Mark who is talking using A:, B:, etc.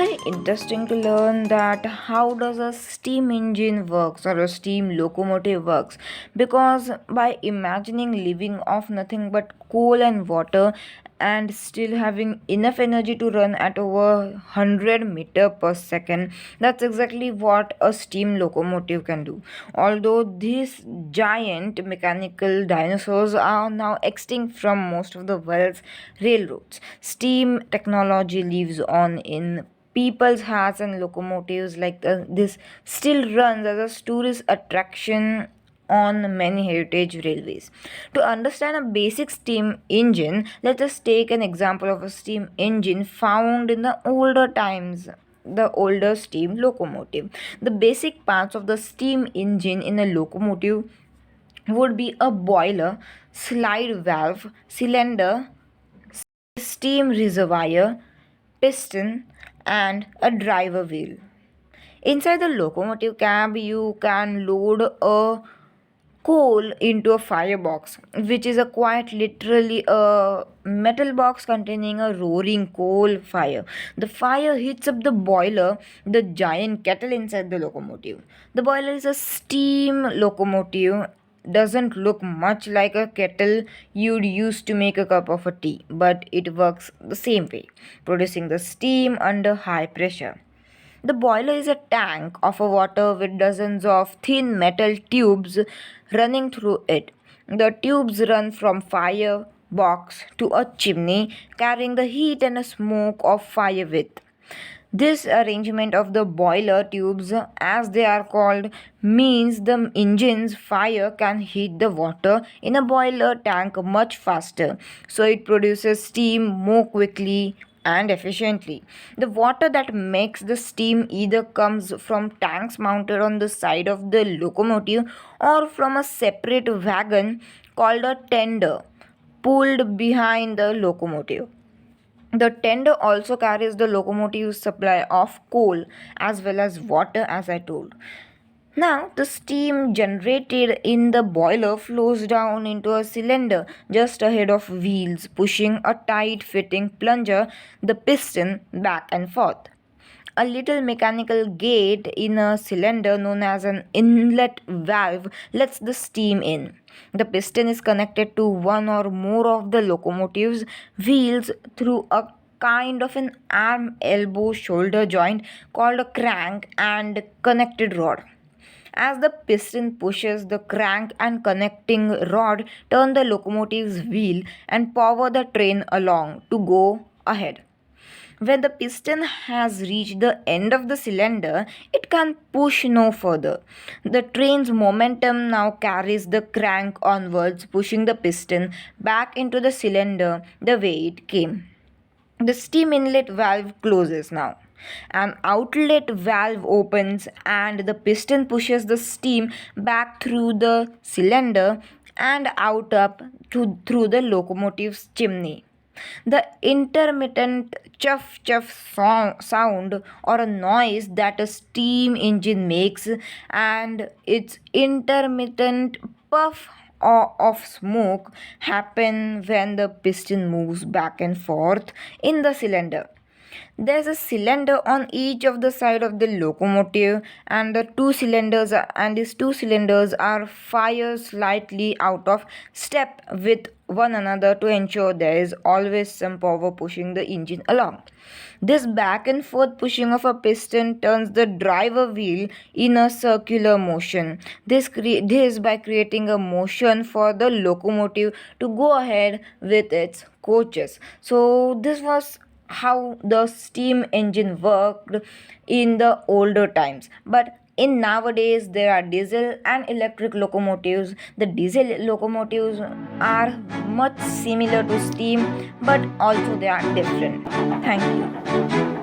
A: very interesting to learn that how does a steam engine works or a steam locomotive works, because by imagining living off nothing but coal and water and still having enough energy to run at over 100 meter per second, that's exactly what a steam locomotive can do. Although these giant mechanical dinosaurs are now extinct from most of the world's railroads, steam technology lives on in people's hearts, and locomotives like this still runs as a tourist attraction on many heritage railways. To understand a basic steam engine, let us take an example of a steam engine found in the older times, the older steam locomotive. The basic parts of the steam engine in a locomotive would be a boiler, slide valve, cylinder, steam reservoir, piston, and a driver wheel. Inside the locomotive cab, you can load a coal into a firebox, which is a quite literally a metal box containing a roaring coal fire. The fire heats up the boiler, the giant kettle inside the locomotive. The boiler is a steam locomotive, doesn't look much like a kettle you'd use to make a cup of a tea, but it works the same way, producing the steam under high pressure. The boiler is a tank of water with dozens of thin metal tubes running through it. The tubes run from fire box to a chimney, carrying the heat and smoke of fire with. This arrangement of the boiler tubes, as they are called, means the engine's fire can heat the water in a boiler tank much faster, so it produces steam more quickly and efficiently. The water that makes the steam either comes from tanks mounted on the side of the locomotive or from a separate wagon called a tender pulled behind the locomotive. The tender also carries the locomotive's supply of coal as well as water, as I told. Now, the steam generated in the boiler flows down into a cylinder just ahead of wheels, pushing a tight fitting plunger, the piston, back and forth. A little mechanical gate in a cylinder known as an inlet valve lets the steam in. The piston is connected to one or more of the locomotive's wheels through a kind of an arm elbow shoulder joint called a crank and connected rod. As the piston pushes, the crank and connecting rod turn the locomotive's wheel and power the train along to go ahead. When the piston has reached the end of the cylinder, it can push no further. The train's momentum now carries the crank onwards, pushing the piston back into the cylinder the way it came. The steam inlet valve closes now. An outlet valve opens and the piston pushes the steam back through the cylinder and out up through the locomotive's chimney. The intermittent sound or a noise that a steam engine makes and its intermittent puff of smoke happen when the piston moves back and forth in the cylinder. There's a cylinder on each of the side of the locomotive, and these two cylinders are fired slightly out of step with one another to ensure there is always some power pushing the engine along. This back and forth pushing of a piston turns the driver wheel in a circular motion. This by creating a motion for the locomotive to go ahead with its coaches. So this was how the steam engine worked in the older times, but in nowadays there are diesel and electric locomotives. The diesel locomotives are much similar to steam, but also they are different. Thank you.